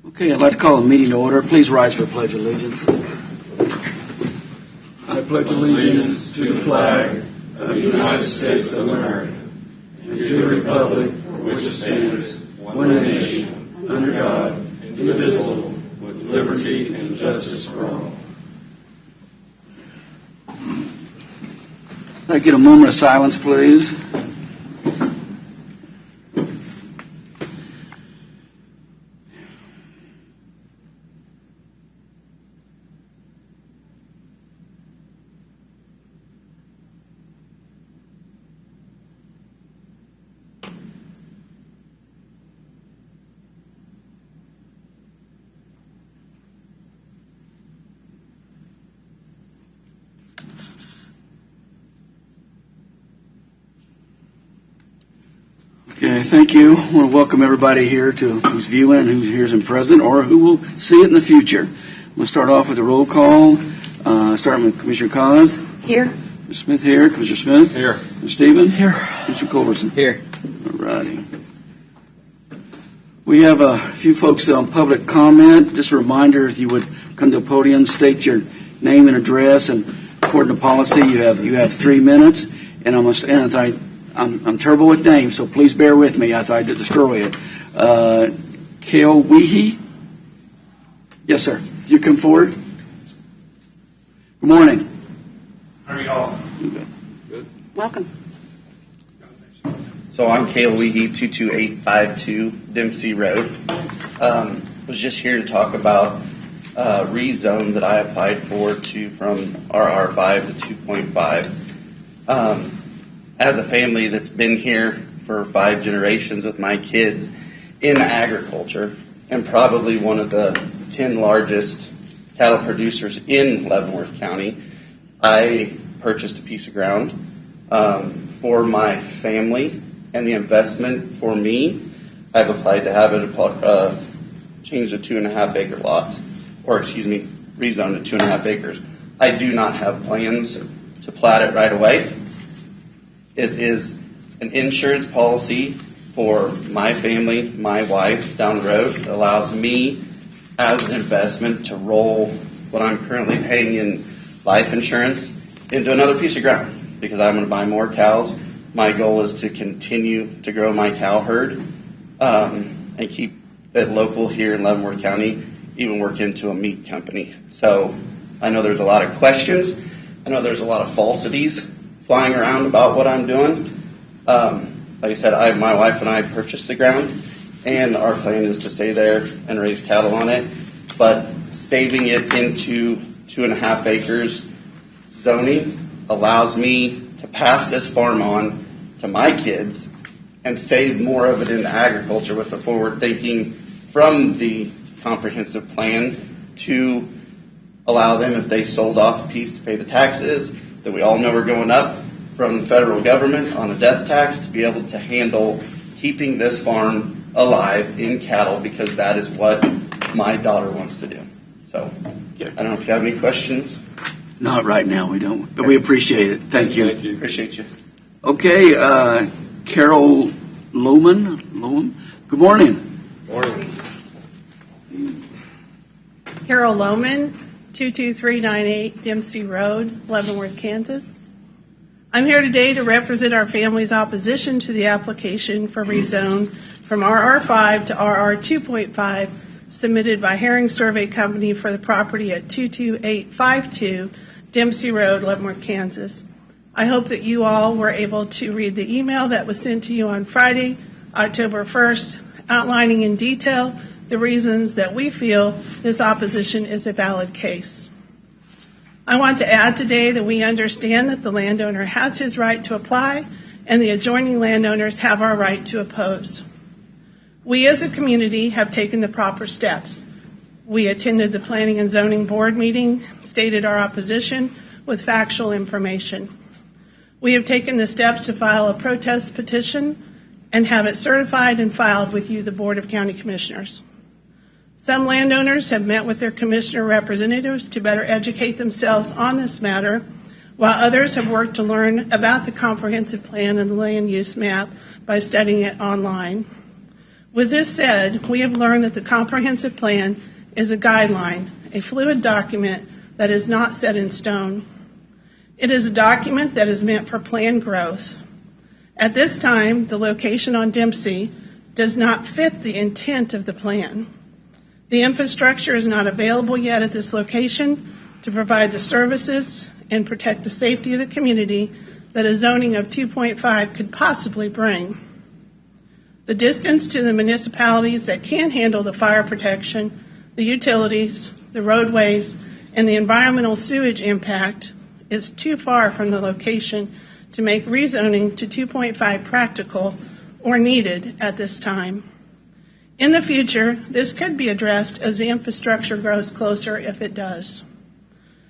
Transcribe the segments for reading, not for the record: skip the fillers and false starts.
Okay, I'd like to call the meeting to order. Please rise for the Pledge of Allegiance. I pledge allegiance to the flag of the United States of America and to the republic for which it stands, one nation, under God, indivisible, with liberty and justice for all. Can I get a moment of silence, please? Okay, thank you. I want to welcome everybody here who's viewing and who's here in present or who will see it in the future. We'll start off with a roll call, starting with Commissioner Cos. Here. Mr. Smith here. Commissioner Smith. Here. Mr. Stephen. Here. Mr. Culberson. Here. All righty. We have a few folks on public comment. Just a reminder, if you would come to the podium, state your name and address, and according to policy, you have 3 minutes. And I'm terrible with names, so please bear with me. I thought I'd destroy it. Kale Weehee? Yes, sir. You come forward. Good morning. How are you all? Good. Welcome. So I'm Cale Weehee, 22852 Dempsey Road. Was just here to talk about rezone that I applied for from RR5 to 2.5. As a family that's been here for 5 generations with my kids in agriculture and probably one of the 10 largest cattle producers in Leavenworth County, I purchased a piece of ground for my family and the investment for me. I've applied to have it changed to 2.5 acre lots, rezoned to 2.5 acres. I do not have plans to plat it right away. It is an insurance policy for my family, my wife down the road. It allows me as an investment to roll what I'm currently paying in life insurance into another piece of ground because I'm going to buy more cows. My goal is to continue to grow my cow herd and keep it local here in Leavenworth County, even work into a meat company. So I know there's a lot of questions. I know there's a lot of falsities flying around about what I'm doing. Like I said, my wife and I purchased the ground, and our plan is to stay there and raise cattle on it. But saving it into 2.5 acres zoning allows me to pass this farm on to my kids and save more of it into agriculture with the forward thinking from the comprehensive plan to allow them, if they sold off a piece, to pay the taxes that we all know are going up from the federal government on a death tax, to be able to handle keeping this farm alive in cattle, because that is what my daughter wants to do. So I don't know if you have any questions. Not right now, we don't, but we appreciate it. Thank you. Thank you. Appreciate you. Okay, Carol Loam. Good morning. Morning. Carol Lohman, 22398 Dempsey Road, Leavenworth, Kansas. I'm here today to represent our family's opposition to the application for rezone from RR5 to RR 2.5 submitted by Herring Survey Company for the property at 22852 Dempsey Road, Leavenworth, Kansas. I hope that you all were able to read the email that was sent to you on Friday, October 1st, outlining in detail the reasons that we feel this opposition is a valid case. I want to add today that we understand that the landowner has his right to apply and the adjoining landowners have our right to oppose. We as a community have taken the proper steps. We attended the Planning and Zoning Board meeting, stated our opposition with factual information. We have taken the steps to file a protest petition and have it certified and filed with you, the Board of County Commissioners. Some landowners have met with their commissioner representatives to better educate themselves on this matter, while others have worked to learn about the comprehensive plan and the land use map by studying it online. With this said, we have learned that the comprehensive plan is a guideline, a fluid document that is not set in stone. It is a document that is meant for planned growth. At this time, the location on Dempsey does not fit the intent of the plan. The infrastructure is not available yet at this location to provide the services and protect the safety of the community that a zoning of 2.5 could possibly bring. The distance to the municipalities that can handle the fire protection, the utilities, the roadways, and the environmental sewage impact is too far from the location to make rezoning to 2.5 practical or needed at this time. In the future, this could be addressed as the infrastructure grows closer if it does.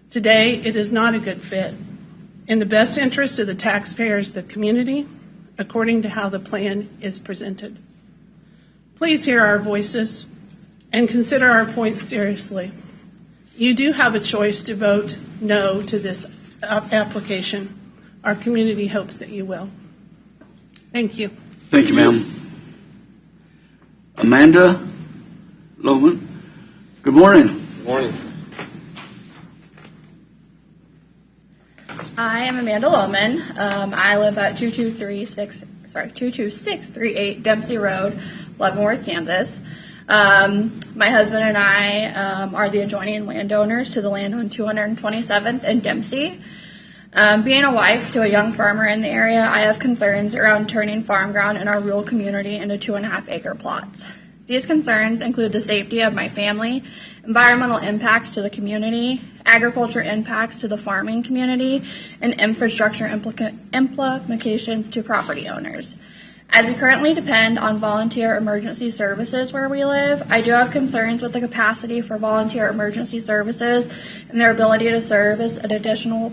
Today, it is not a good fit. In the best interest of the taxpayers, the community, according to how the plan is presented. Please hear our voices and consider our points seriously. You do have a choice to vote no to this application. Our community hopes that you will. Thank you. Thank you, ma'am. Amanda Lohman. Good morning. Good morning. I am Amanda Lohman. I live at 22638 Dempsey Road, Leavenworth, Kansas. My husband and I are the adjoining landowners to the land on 227th and Dempsey. Being a wife to a young farmer in the area, I have concerns around turning farm ground in our rural community into 2.5-acre plots. These concerns include the safety of my family, environmental impacts to the community, agriculture impacts to the farming community, and infrastructure implications to property owners. As we currently depend on volunteer emergency services where we live, I do have concerns with the capacity for volunteer emergency services and their ability to service an additional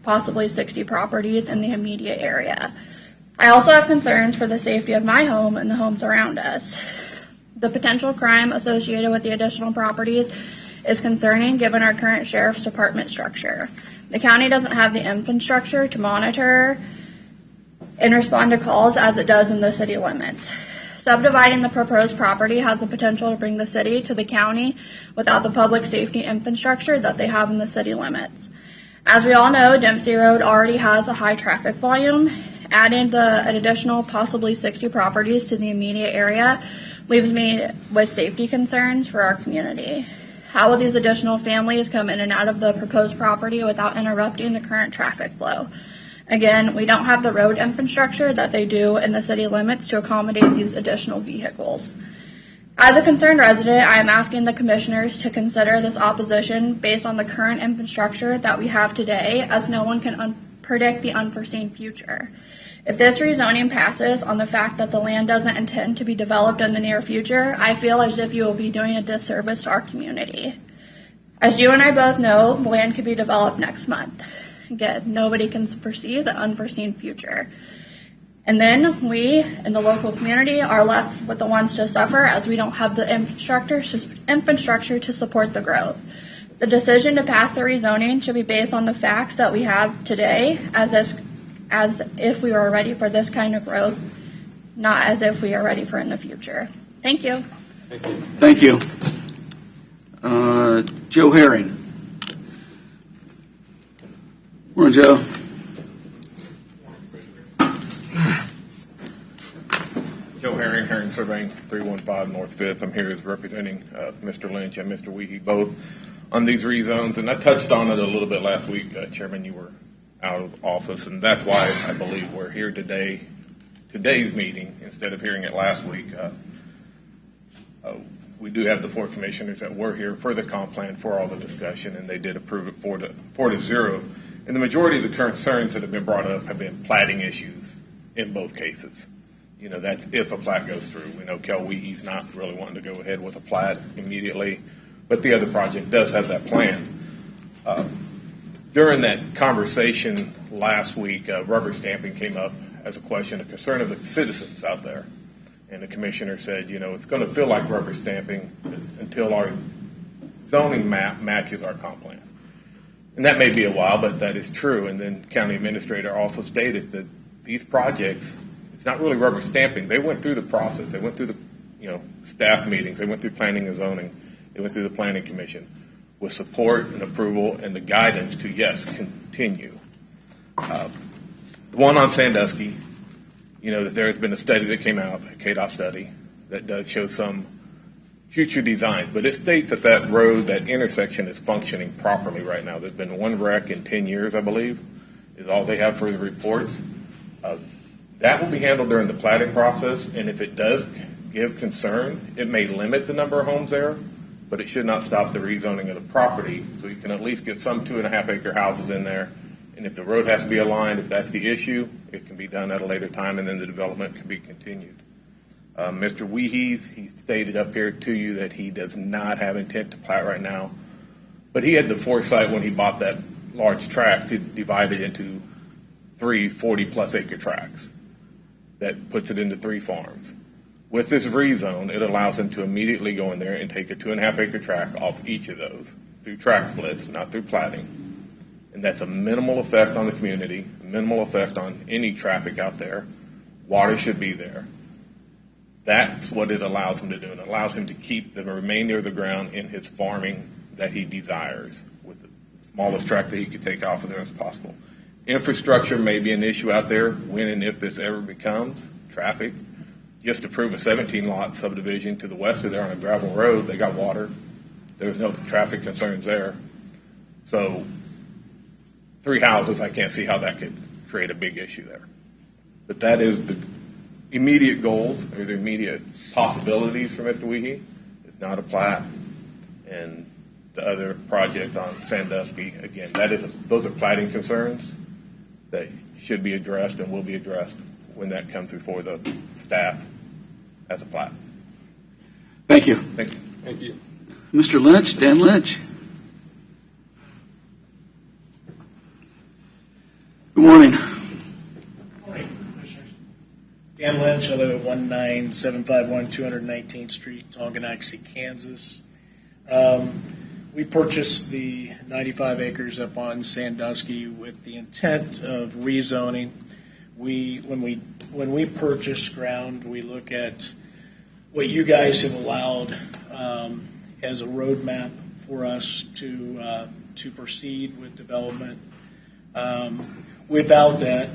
possibly 60 properties in the immediate area. I also have concerns for the safety of my home and the homes around us. The potential crime associated with the additional properties is concerning given our current sheriff's department structure. The county doesn't have the infrastructure to monitor and respond to calls as it does in the city limits. Subdividing the proposed property has the potential to bring the city to the county without the public safety infrastructure that they have in the city limits. As we all know, Dempsey Road already has a high traffic volume. Adding an additional possibly 60 properties to the immediate area leaves me with safety concerns for our community. How will these additional families come in and out of the proposed property without interrupting the current traffic flow? Again, we don't have the road infrastructure that they do in the city limits to accommodate these additional vehicles. As a concerned resident, I am asking the commissioners to consider this opposition based on the current infrastructure that we have today, as no one can predict the unforeseen future. If this rezoning passes on the fact that the land doesn't intend to be developed in the near future, I feel as if you will be doing a disservice to our community. As you and I both know, the land could be developed next month. Again, nobody can foresee the unforeseen future. And then we in the local community are left with the ones to suffer as we don't have the infrastructure to support the growth. The decision to pass the rezoning should be based on the facts that we have today as if we are ready for this kind of growth, not as if we are ready for in the future. Thank you. Thank you. Joe Herring. Morning, Joe. Joe Herring, Herring Surveying, 315 North 5th. I'm here as representing Mr. Lynch and Mr. Weehee both on these rezones. And I touched on it a little bit last week. Chairman, you were out of office, and that's why I believe we're here today, today's meeting, instead of hearing it last week. We do have the 4 commissioners that were here for the comp plan for all the discussion, and they did approve it 4-0. And the majority of the concerns that have been brought up have been platting issues in both cases. You know, that's if a plat goes through. We know Kel Weehee's not really wanting to go ahead with a plat immediately, but the other project does have that plan. During that conversation last week, rubber stamping came up as a question, a concern of the citizens out there. And the commissioner said, you know, it's going to feel like rubber stamping until our zoning map matches our comp plan. And that may be a while, but that is true. And then county administrator also stated that these projects, it's not really rubber stamping. They went through the process. They went through the staff meetings. They went through planning and zoning. They went through the planning commission with support and approval and the guidance to, yes, continue. The one on Sandusky, that there has been a study that came out, a KDOT study, that does show some future designs, but it states that that road, that intersection is functioning properly right now. There's been one wreck in 10 years, I believe, is all they have for the reports. That will be handled during the platting process, and if it does give concern, it may limit the number of homes there, but it should not stop the rezoning of the property, so you can at least get some 2.5-acre houses in there. And if the road has to be aligned, if that's the issue, it can be done at a later time, and then the development can be continued. Mr. Weehees, he stated up here to you that he does not have intent to plat right now, but he had the foresight when he bought that large tract to divide it into 3 40-plus acre tracts. That puts it into 3 farms. With this rezone, it allows him to immediately go in there and take a 2.5-acre tract off each of those through tract splits, not through platting. And that's a minimal effect on the community, minimal effect on any traffic out there. Water should be there. That's what it allows him to do. And it allows him to keep the remainder of the ground in his farming that he desires with the smallest tract that he could take off of there as possible. Infrastructure may be an issue out there when and if this ever becomes traffic. Just to prove a 17-lot subdivision to the west of there on a gravel road, they got water. There's no traffic concerns there. So 3 houses, I can't see how that could create a big issue there. But that is the immediate goals or the immediate possibilities for Mr. Weehee. It's not a plat. And the other project on Sandusky, again, those are platting concerns that should be addressed and will be addressed when that comes before the staff as a plat. Thank you. Thank you. Thank you. Mr. Lynch, Dan Lynch. Good morning. Morning, Commissioners. Dan Lynch, I live at 19751 219th Street, Tonganoxie, Kansas. We purchased the 95 acres up on Sandusky with the intent of rezoning. When we purchase ground, we look at what you guys have allowed as a roadmap for us to proceed with development. Without that,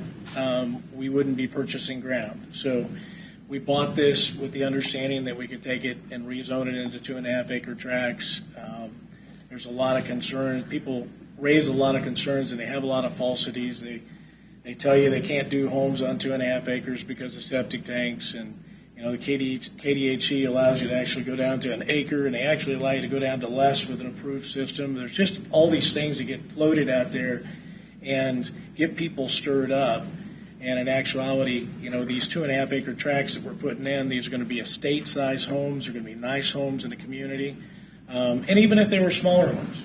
we wouldn't be purchasing ground. So we bought this with the understanding that we could take it and rezone it into 2.5-acre tracts. There's a lot of concerns. People raise a lot of concerns, and they have a lot of falsities. They tell you they can't do homes on 2.5 acres because of septic tanks, and the KDHE allows you to actually go down to an acre, and they actually allow you to go down to less with an approved system. There's just all these things that get floated out there and get people stirred up. And in actuality, these 2.5-acre tracts that we're putting in, these are going to be estate-size homes. They're going to be nice homes in the community. And even if they were smaller homes,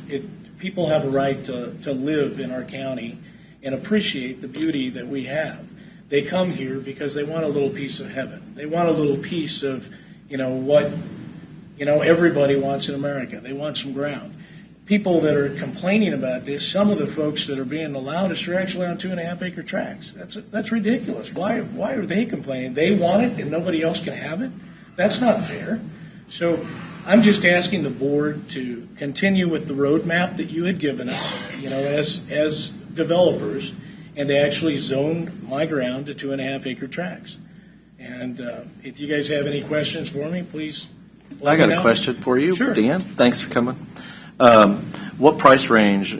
people have a right to live in our county and appreciate the beauty that we have. They come here because they want a little piece of heaven. They want a little piece of, what, everybody wants in America. They want some ground. People that are complaining about this, some of the folks that are being allowed us are actually on 2.5-acre tracts. That's ridiculous. Why are they complaining? They want it and nobody else can have it? That's not fair. So I'm just asking the board to continue with the roadmap that you had given us, as developers, and to actually zone my ground to 2.5-acre tracts. And if you guys have any questions for me, please let I got me know. a question for you, Sure. Dan. Thanks for coming. What price range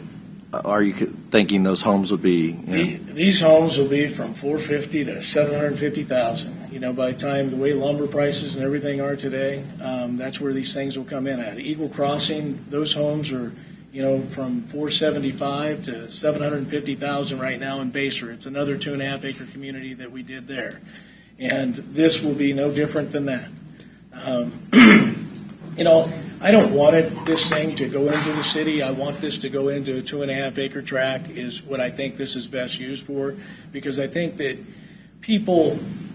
are you thinking those homes would be? These homes will be from $450,000 to $750,000. By the time the way lumber prices and everything are today, that's where these things will come in at. Eagle Crossing, those homes are, from $475,000 to $750,000 right now in Baser. It's another 2.5-acre community that we did there, and this will be no different than that. I don't want this thing to go into the city. I want this to go into a 2.5-acre tract is what I think this is best used for, because I think that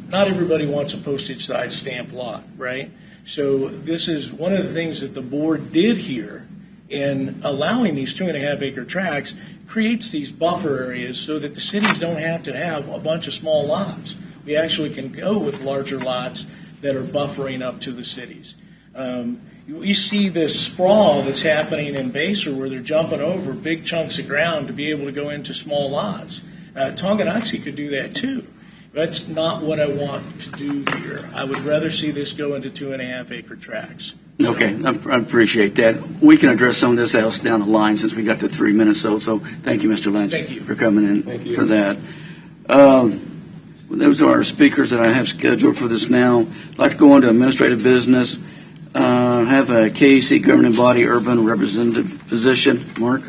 not everybody wants a postage size stamp lot, right? So this is one of the things that the board did here in allowing these 2.5-acre tracts creates these buffer areas so that the cities don't have to have a bunch of small lots. We actually can go with larger lots that are buffering up to the cities. You see this sprawl that's happening in Baser where they're jumping over big chunks of ground to be able to go into small lots. Tonganoxie could do that too. That's not what I want to do here. I would rather see this go into 2.5 acre tracts. Okay, I appreciate that. We can address some of this else down the line since we got the 3 minutes. So thank you, Mr. Lynch, Thank you. for coming in Thank you. for that. Those are our speakers that I have scheduled for this now. I'd like to go on to administrative business. Have a KAC governing body urban representative position. Mark?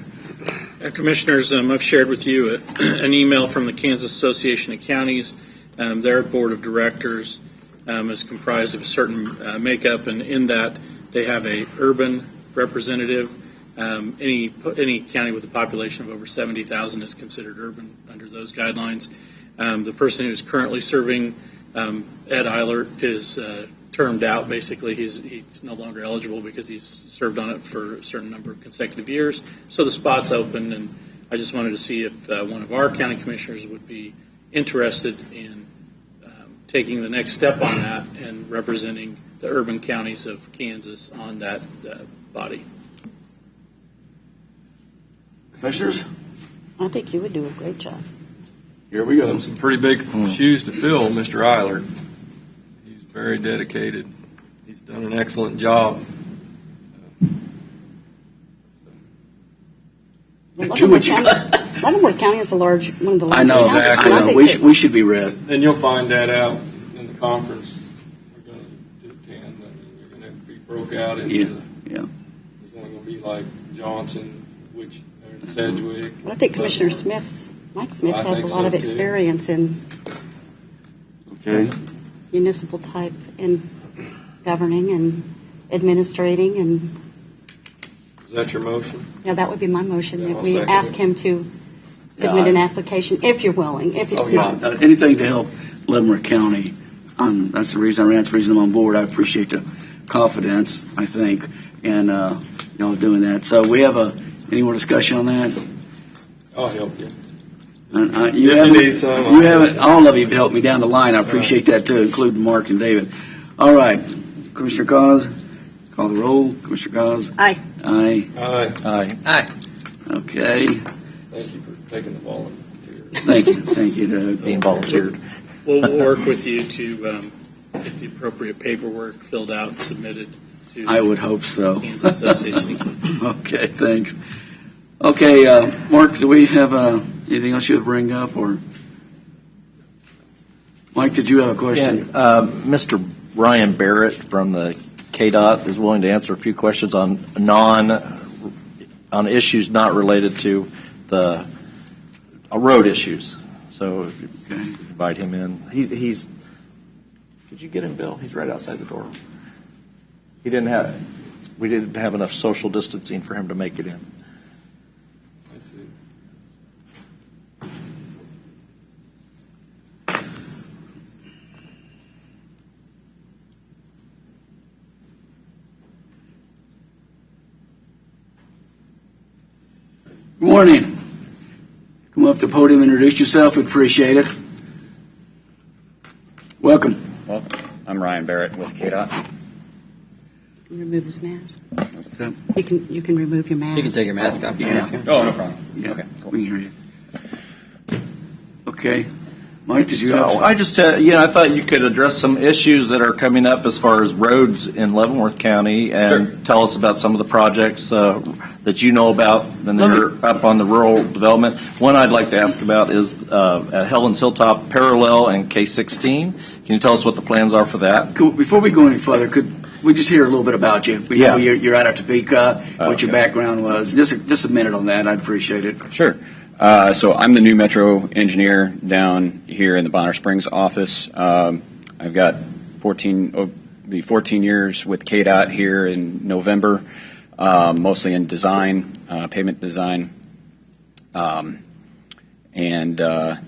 Commissioners, I've shared with you an email from the Kansas Association of Counties. Their board of directors is comprised of a certain makeup, and in that they have a urban representative. Any county with a population of over 70,000 is considered urban under those guidelines. The person who's currently serving, Ed Eilert, is termed out. Basically, he's no longer eligible because he's served on it for a certain number of consecutive years. So the spot's open, and I just wanted to see if one of our county commissioners would be interested in taking the next step on that and representing the urban counties of Kansas on that body. Commissioners? I think you would do a great job. Here we go. Some pretty big shoes to fill, Mr. Eilert. He's very dedicated. He's done an excellent job. Leavenworth County is one of the largest. I know, Exactly. I know. We should be red. And you'll find that out in the conference we're going to attend. I mean, you're going to have to be broke out into Yeah, the, yeah. there's not going to be like Johnson, which or Sedgwick. Well, I think Commissioner Mike Smith I has a think lot so, of too. experience in Okay. municipal type in governing and administrating, and Is that your motion? yeah, that would be my motion, Yeah, that I'll we second ask it. him to submit an application, if you're willing, if it's not. Anything to help Leavenworth County. That's the reason I ran. That's the reason I'm on board. I appreciate the confidence, I think, and y'all doing that. So we have any more discussion on that? I'll help you. You If haven't, you need some, you haven't, all of you have helped me down the line. I appreciate that too, including Mark and David. All right, Commissioner Cos, call the roll. Commissioner Cos. Aye. Aye. Aye. Aye. Okay. Thank you for taking the volunteer. Thank you, Doug. Being volunteered. We'll work with you to get the appropriate paperwork filled out and submitted to I would hope so. Kansas Association. Okay, thanks. Okay, Mark, do we have anything else you would bring up, or Mike? Did you have a question? Mr. Ryan Barrett from the KDOT is willing to answer a few questions on issues not related to the road issues. So if you Okay. invite him in. He's. Could you get him, Bill? He's right outside the door. We didn't have enough social distancing for him to make it in. I see. Good morning. Come up to the podium and introduce yourself. We'd appreciate it. Welcome. Well, I'm Ryan Barrett with KDOT. You can remove his mask. So, You can remove your mask. You can take your mask off. Yeah. Oh, no problem. yeah, Okay, cool. we can hear you. Okay. Mike, did you have? I just, I thought you could address some issues that are coming up as far as roads in Leavenworth County and tell us about some of the projects that you know about and that are up on the rural development. One I'd like to ask about is at Helen's Hilltop Parallel and K16. Can you tell us what the plans are for that? Before we go any further, could we just hear a little bit about you? We know Yeah. you're out of Topeka, what your Okay. background was. Just a minute on that. I'd appreciate it. Sure. So I'm the new Metro engineer down here in the Bonner Springs office. I've got 14 years with KDOT here in November, mostly in design, pavement design, and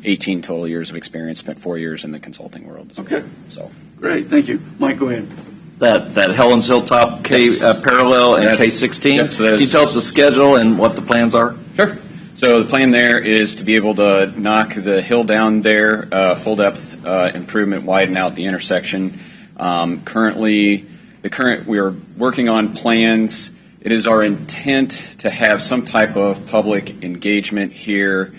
18 total years of experience. Spent 4 years in the consulting world as well. Okay. So Great. Thank you. Mike, go ahead. That Helen's Hilltop Parallel and K16. Yep, so Can you tell us the schedule and what the plans are? Sure. So the plan there is to be able to knock the hill down there, full depth improvement, widen out the intersection. We are working on plans. It is our intent to have some type of public engagement here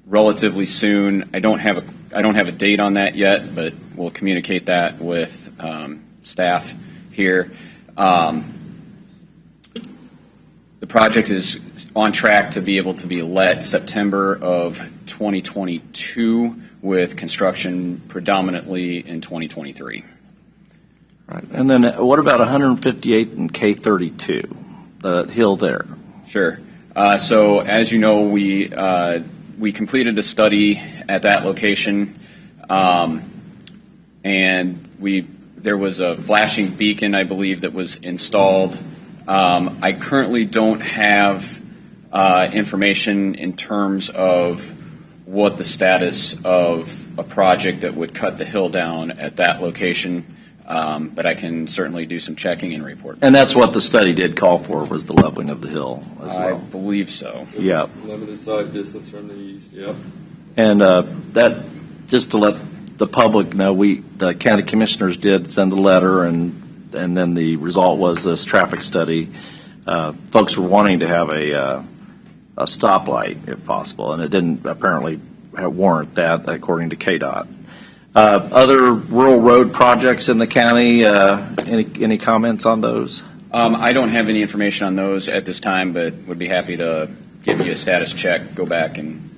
relatively soon. I don't have a date on that yet, but we'll communicate that with staff here. The project is on track to be able to be let September of 2022 with construction predominantly in 2023. Right. And then what about 158 and K32, the hill there? Sure. So as you know, we completed a study at that location, and there was a flashing beacon, I believe, that was installed. I currently don't have information in terms of what the status of a project that would cut the hill down at that location, but I can certainly do some checking and report. And that's what the study did call for, was the leveling of the hill as well. I believe so. Yeah. Limited sight distance from the east, yep. And that, just to let the public know, the county commissioners did send a letter, and then the result was this traffic study. Folks were wanting to have a stoplight if possible, and it didn't apparently warrant that according to KDOT. Other rural road projects in the county, any comments on those? I don't have any information on those at this time, but would be happy to give you a status check, go back and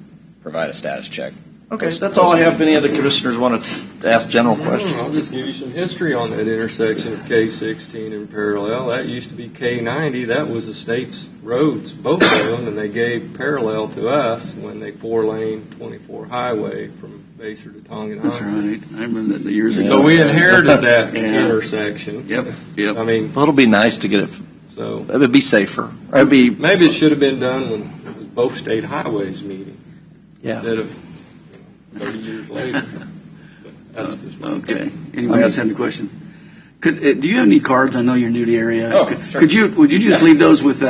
provide a status check. Okay, that's all I have. If any other commissioners want to ask general questions? I'll just give you some history on that intersection of K16 and parallel. That used to be K90. That was the state's roads, both of them, and they gave parallel to us when they 4-lane 24 highway from Baser to Tongan. That's right. I remember that years ago. So we inherited that intersection. Yep. I mean, Well, it'll be nice to get it. so It would be safer. It'd be, maybe it should have been done when it was both state highways meeting instead of 30 years later. But that's just my Okay. Anybody else have any question? Do you have any cards? I know you're new to the area. Oh, sure. Would you just leave those with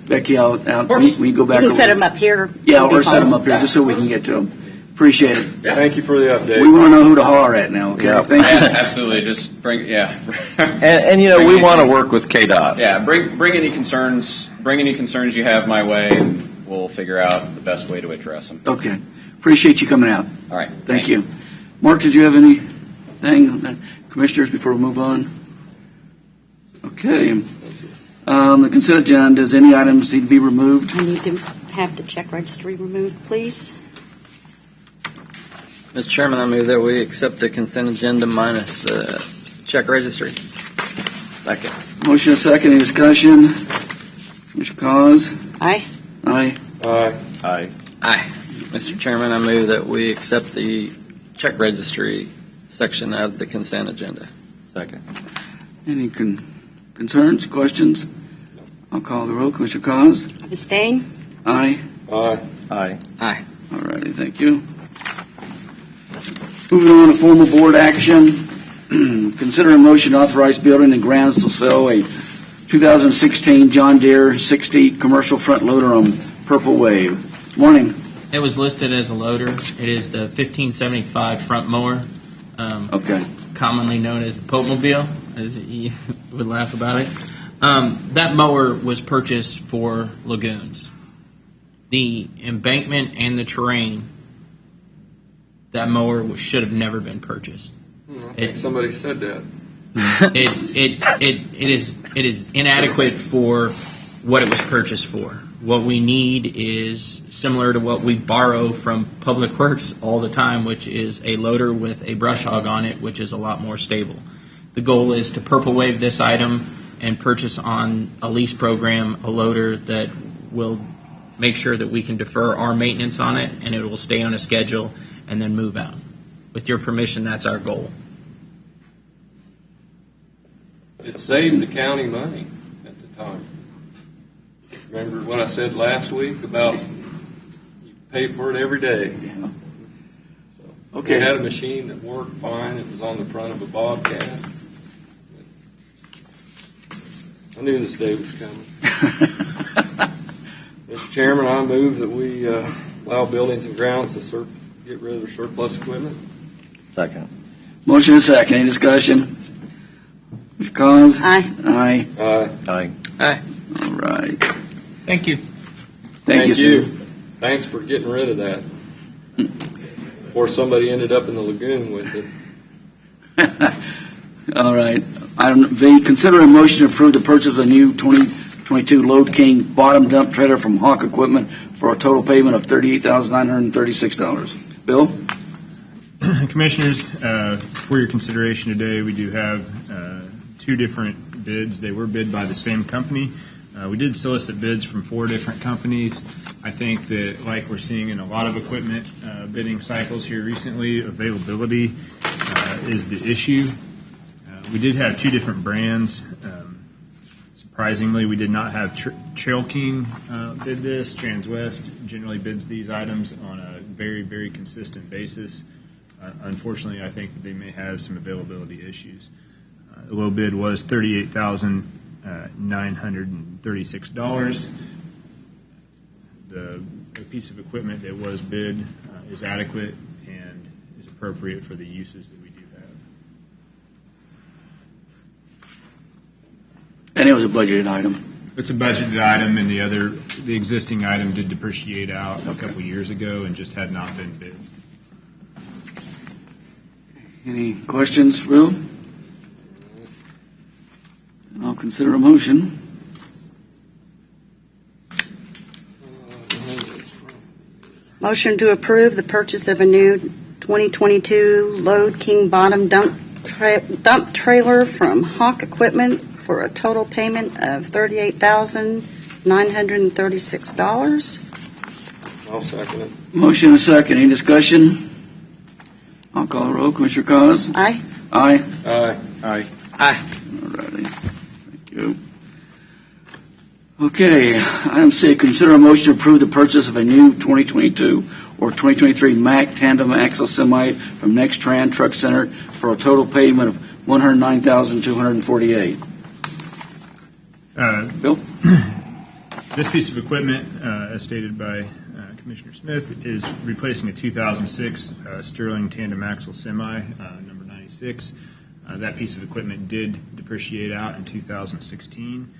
Becky out when you go back? You can set over? them up here. Yeah, It'll be or set them fine. up here just so we can get to them. Appreciate it. Thank you for the update. We want to know who to holler at now. Okay. Yeah. Thank you. Absolutely. Just bring, and we want to work with KDOT. Yeah, bring any concerns you have my way, and we'll figure out the best way to address them. Okay. Appreciate you coming out. All right. Thank you. Mark, did you have anything, commissioners, before we move on? Okay. The consent agenda, does any items need to be removed? I need to have the check registry removed, please. Mr. Chairman, I move that we accept the consent agenda minus the check registry. Second. Motion and second. Any discussion? Mr. Cause? Aye. Aye. Aye. Aye. Aye. Mr. Chairman, I move that we accept the check registry section of the consent agenda. Second. Any concerns, questions? I'll call the roll. Commissioner Cause? Abstain? Aye. Aye. Aye. Aye. All righty, thank you. Moving on to formal board action. Consider a motion to authorize building and grounds to sell a 2016 John Deere 60 commercial front loader on Purple Wave. Morning. It was listed as a loader. It is the 1575 front mower, Okay. commonly known as the Pope Mobile, as you would laugh about it. That mower was purchased for lagoons. The embankment and the terrain, that mower should have never been purchased. I think somebody said that. It is inadequate for what it was purchased for. What we need is similar to what we borrow from Public Works all the time, which is a loader with a brush hog on it, which is a lot more stable. The goal is to purple wave this item and purchase on a lease program a loader that will make sure that we can defer our maintenance on it and it will stay on a schedule and then move out. With your permission, that's our goal. It saved the county money at the time. Remember what I said last week about you pay for it every day? Yeah. So Okay. We had a machine that worked fine. It was on the front of a Bobcat. I knew this day was coming. Mr. Chairman, I move that we allow buildings and grounds to get rid of their surplus equipment. Second. Motion and second. Any discussion? Mr. Cos? Aye. Aye. Aye. Aye. All right. Thank you. Thank you, sir. Thanks for getting rid of that. Or somebody ended up in the lagoon with it. All right. Item B, consider a motion to approve the purchase of a new 2022 Load King bottom dump trailer from Hawk Equipment for a total payment of $38,936. Bill? Commissioners, for your consideration today, we do have two different bids. They were bid by the same company. We did solicit bids from 4 different companies. I think that, like we're seeing in a lot of equipment bidding cycles here recently, availability is the issue. We did have 2 different brands. Surprisingly, we did not have Trail King bid this. Transwest generally bids these items on a very, very consistent basis. Unfortunately, I think that they may have some availability issues. The low bid was $38,936. The piece of equipment that was bid is adequate and is appropriate for the uses that we do have. And it was a budgeted item. It's a budgeted item, and the existing item did depreciate out a couple years ago and just had not been bid. Any questions, Bill? I'll consider a motion. Motion to approve the purchase of a new 2022 Load King bottom dump trailer from Hawk Equipment for a total payment of $38,936. I'll second it. Motion and a second. Any discussion? I'll call the roll. Commissioner Cos? Aye. Aye. Aye. Aye. Aye. All righty. Thank you. Okay. Item C, consider a motion to approve the purchase of a new 2022 or 2023 Mack tandem axle semi from Nextran Truck Center for a total payment of $109,248. Bill? This piece of equipment, as stated by Commissioner Smith, is replacing a 2006 Sterling tandem axle semi, number 96. That piece of equipment did depreciate out in 2016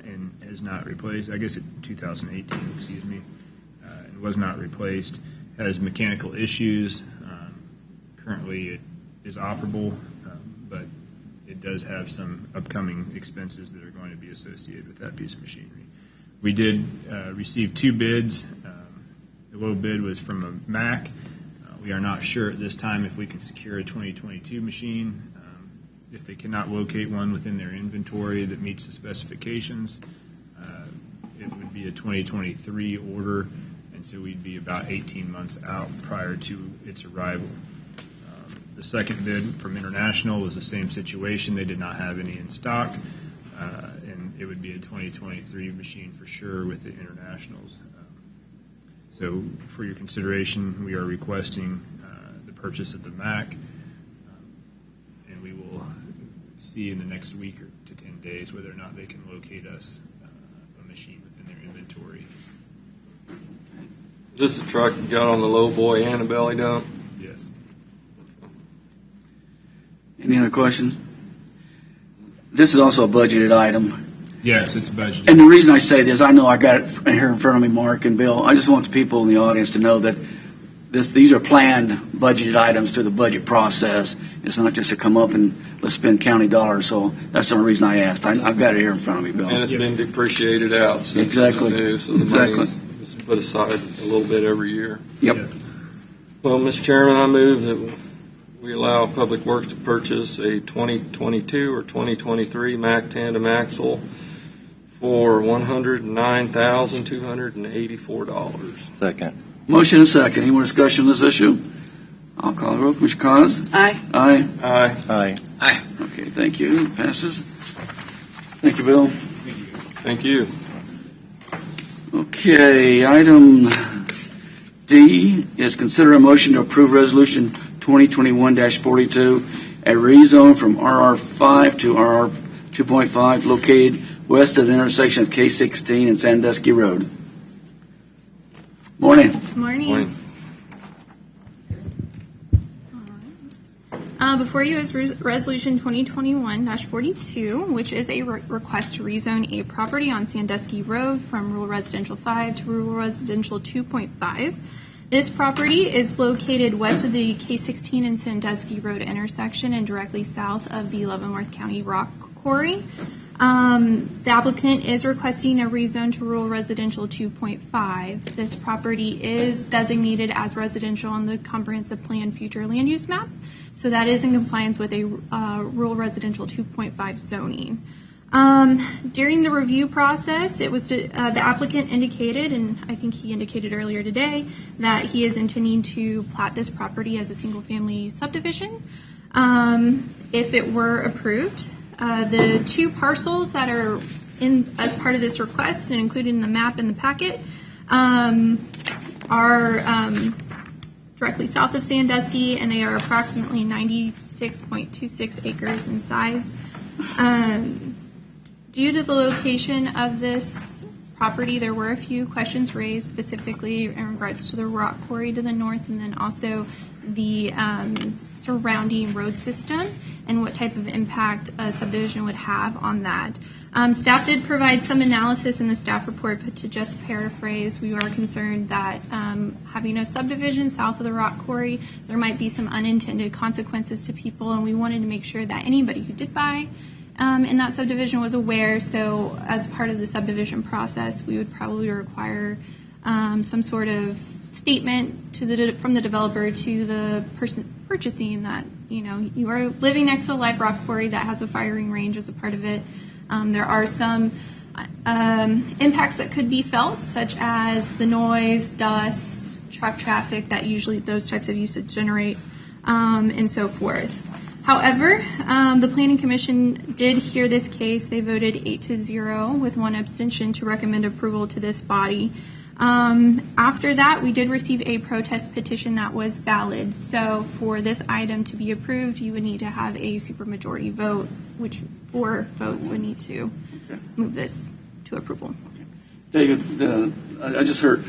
and is not replaced. I guess in 2018, excuse me. It was not replaced. Has mechanical issues. Currently, it is operable, but it does have some upcoming expenses that are going to be associated with that piece of machinery. We did receive 2 bids. The low bid was from a Mack. We are not sure at this time if we can secure a 2022 machine. If they cannot locate one within their inventory that meets the specifications, it would be a 2023 order, and so we'd be about 18 months out prior to its arrival. The second bid from International was the same situation. They did not have any in stock, and it would be a 2023 machine for sure with the Internationals. So for your consideration, we are requesting the purchase of the Mack, and we will see in the next week or to 10 days whether or not they can locate us a machine within their inventory. This is the truck you got on the low boy and a belly dump? Yes. Any other questions? This is also a budgeted item. Yes, it's budgeted. And the reason I say this, I know I got it here in front of me, Mark and Bill. I just want the people in the audience to know that these are planned budgeted items through the budget process. It's not just to come up and let's spend county dollars. So that's the only reason I asked. I've got it here in front of me, Bill. And it's been depreciated out since Exactly. it was new, so the money's put aside a little bit every year. Yep. Well, Mr. Chairman, I move that we allow Public Works to purchase a 2022 or 2023 Mack tandem axle for $109,284. Second. Motion and second. Any more discussion on this issue? I'll call the roll. Commissioner Cos? Aye. Aye. Aye. Aye. Aye. Okay, thank you. Passes. Thank you, Bill. Thank you. Okay, item D is consider a motion to approve resolution 2021-42, a rezone from RR5 to RR 2.5 located west of the intersection of K16 and Sandusky Road. Morning. Morning. Morning. Before you is Resolution 2021-42, which is a request to rezone a property on Sandusky Road from Rural Residential 5 to Rural Residential 2.5. This property is located west of the K-16 and Sandusky Road intersection and directly south of the Leavenworth County Rock Quarry. The applicant is requesting a rezone to Rural Residential 2.5. This property is designated as residential on the Comprehensive Plan Future Land Use Map, so that is in compliance with a Rural Residential 2.5 zoning. During the review process, it was the applicant indicated, and I think he indicated earlier today, that he is intending to plat this property as a single-family subdivision. If it were approved, the two parcels that are in as part of this request and included in the map in the packet are directly south of Sandusky, and they are approximately 96.26 acres in size. Due to the location of this property, there were a few questions raised specifically in regards to the rock quarry to the north and then also the surrounding road system and what type of impact a subdivision would have on that. Staff did provide some analysis in the staff report, but to just paraphrase, we are concerned that having a subdivision south of the rock quarry, there might be some unintended consequences to people, and we wanted to make sure that anybody who did buy in that subdivision was aware. So as part of the subdivision process, we would probably require some sort of statement from the developer to the person purchasing that, you are living next to a live rock quarry that has a firing range as a part of it. There are some impacts that could be felt, such as the noise, dust, truck traffic that usually those types of uses generate, and so forth. However, the Planning Commission did hear this case. They voted 8-0 with one abstention to recommend approval to this body. After that, we did receive a protest petition that was valid. So for this item to be approved, you would need to have a supermajority vote, which 4 votes would need to move this to approval. David, I just heard,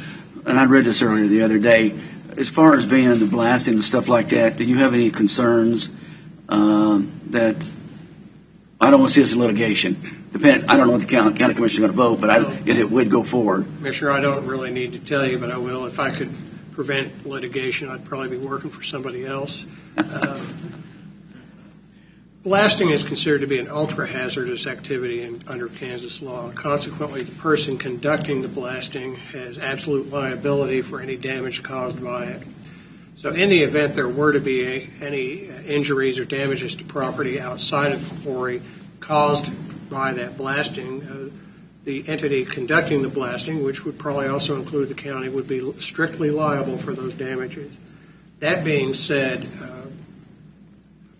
and I read this earlier the other day, as far as being the blasting and stuff like that, do you have any concerns that, I don't want to see this in litigation. I don't know what the county commission is going to vote, but if it would go forward. Commissioner, I don't really need to tell you, but I will. If I could prevent litigation, I'd probably be working for somebody else. Blasting is considered to be an ultra-hazardous activity under Kansas law. Consequently, the person conducting the blasting has absolute liability for any damage caused by it. So in the event there were to be any injuries or damages to property outside of the quarry caused by that blasting, the entity conducting the blasting, which would probably also include the county, would be strictly liable for those damages. That being said, a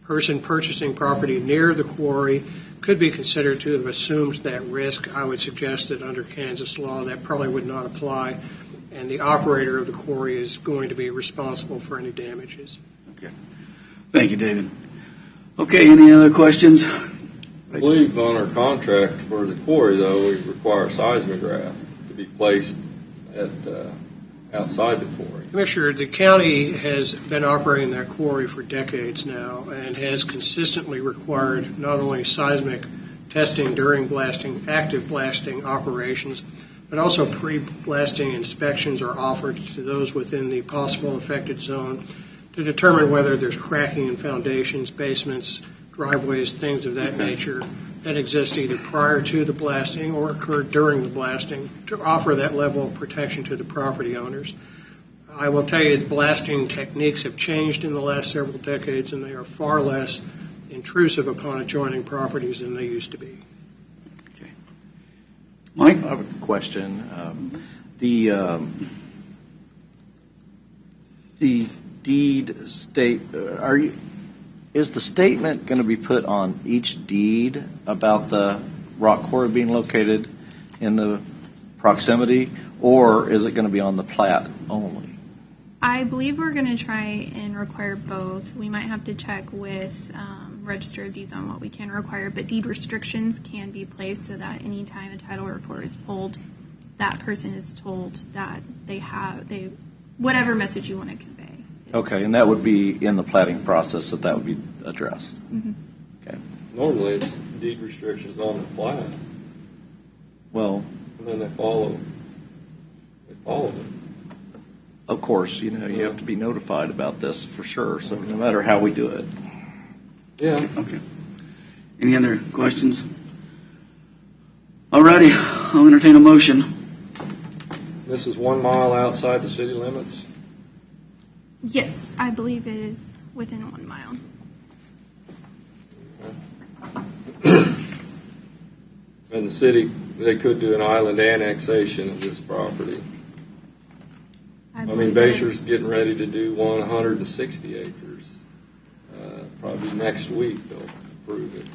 person purchasing property near the quarry could be considered to have assumed that risk. I would suggest that under Kansas law that probably would not apply, and the operator of the quarry is going to be responsible for any damages. Okay. Thank you, David. Okay, any other questions? I believe on our contract for the quarry, though, we require a seismograph to be placed at outside the quarry. Commissioner, the county has been operating that quarry for decades now and has consistently required not only seismic testing during blasting, active blasting operations, but also pre-blasting inspections are offered to those within the possible affected zone to determine whether there's cracking in foundations, basements, driveways, things of that nature that exist either prior to the blasting or occurred during the blasting to offer that level of protection to the property owners. I will tell you that blasting techniques have changed in the last several decades, and they are far less intrusive upon adjoining properties than they used to be. Okay. Mike? I have a question. The deed state, is the statement going to be put on each deed about the rock quarry being located in the proximity, or is it going to be on the plat only? I believe we're going to try and require both. We might have to check with Register of Deeds on what we can require, but deed restrictions can be placed so that any time a title report is pulled, that person is told that they whatever message you want to convey Okay, and that would be in the plating process that would be addressed. Okay. Normally, it's deed restrictions on the plat, Well, and then they follow it. of course, you have to be notified about this for sure, so no matter how we do it. Yeah. Okay. Any other questions? All righty, I'll entertain a motion. This is 1 mile outside the city limits. Yes, I believe it is within 1 mile. And the city, they could do an island annexation of this property. I mean, Basher's getting ready to do 160 acres. Probably next week they'll approve it.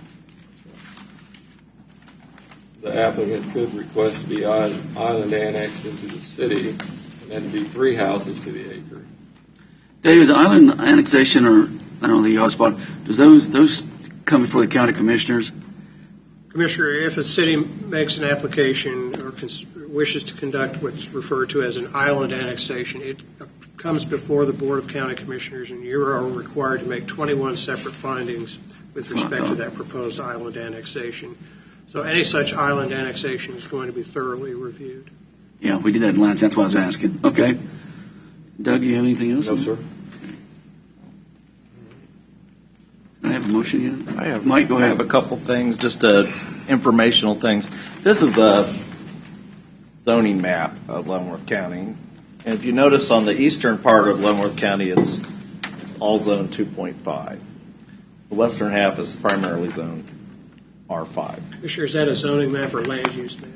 The applicant could request to be island annexed into the city, and then be 3 houses to the acre. David, island annexation, or I don't know the y'all spot, does those come before the county commissioners? Commissioner, if a city makes an application or wishes to conduct what's referred to as an island annexation, it comes before the Board of County Commissioners, and you are required to make 21 separate findings with respect to that proposed island annexation. So any such island annexation is going to be thoroughly reviewed. Yeah, we did that in Lance. That's why I was asking. Okay. Doug, you have anything else? No, sir. I have a motion yet? I have, Mike, go ahead. I have a couple things, just informational things. This is the zoning map of Leavenworth County. And if you notice on the eastern part of Leavenworth County, it's all zone 2.5. The western half is primarily zone R5. Commissioner, is that a zoning map or land use map?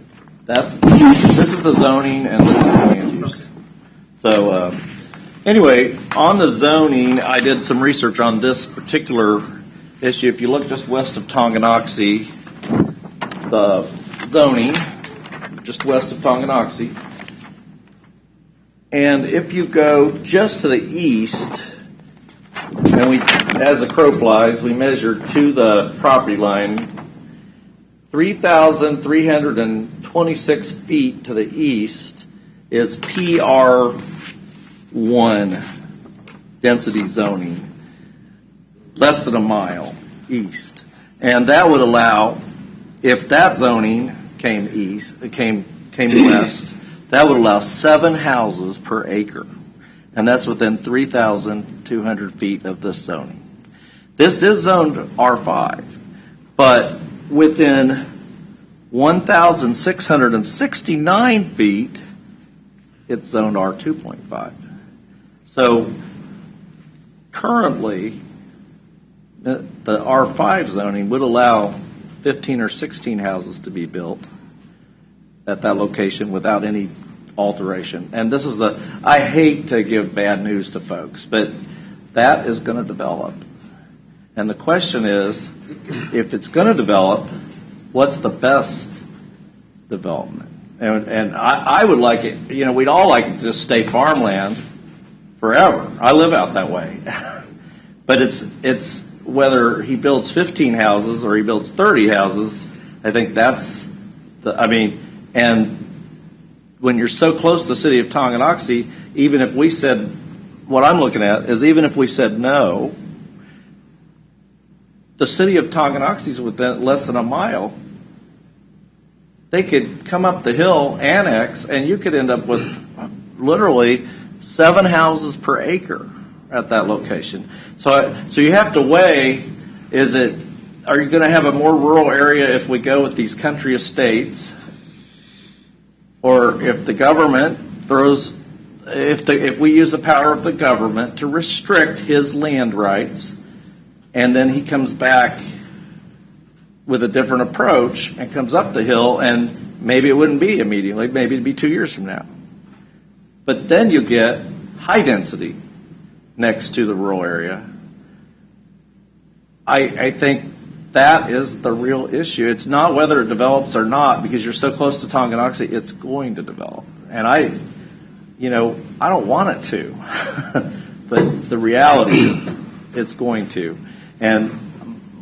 This is the zoning and this is the land use. So anyway, on the zoning, I did some research on this particular issue. If you look just west of Tonganoxie, the zoning, just west of Tonganoxie, and if you go just to the east, and we, as the crow flies, we measure to the property line 3,326 feet to the east is PR1 density zoning, less than a mile east. And that would allow, if that zoning came west, that would allow 7 houses per acre. And that's within 3,200 feet of this zoning. This is zoned R5, but within 1,669 feet, it's zoned R2.5. So currently, the R5 zoning would allow 15 or 16 houses to be built at that location without any alteration. And this is I hate to give bad news to folks, but that is going to develop. And the question is, if it's going to develop, what's the best development? And I would like it, we'd all like it to just stay farmland forever. I live out that way. But it's whether he builds 15 houses or he builds 30 houses, I think that's and when you're so close to the city of Tonganoxie, even if we said, what I'm looking at is even if we said no, the city of Tonganoxie is within less than a mile. They could come up the hill, annex, and you could end up with literally 7 houses per acre at that location. So you have to weigh, are you going to have a more rural area if we go with these country estates? Or if the government if we use the power of the government to restrict his land rights, and then he comes back with a different approach and comes up the hill, and maybe it wouldn't be immediately, maybe it'd be 2 years from now. But then you get high density next to the rural area. I think that is the real issue. It's not whether it develops or not, because you're so close to Tonganoxie, it's going to develop. And I don't want it to. But the reality is it's going to. And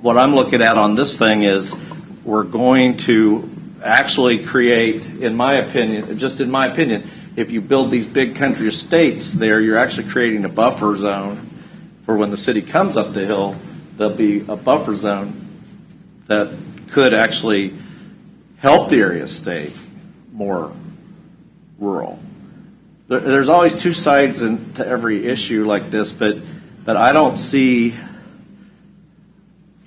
what I'm looking at on this thing is we're going to actually create, in my opinion, if you build these big country estates there, you're actually creating a buffer zone for when the city comes up the hill. There'll be a buffer zone that could actually help the area stay more rural. There's always two sides to every issue like this, but I don't see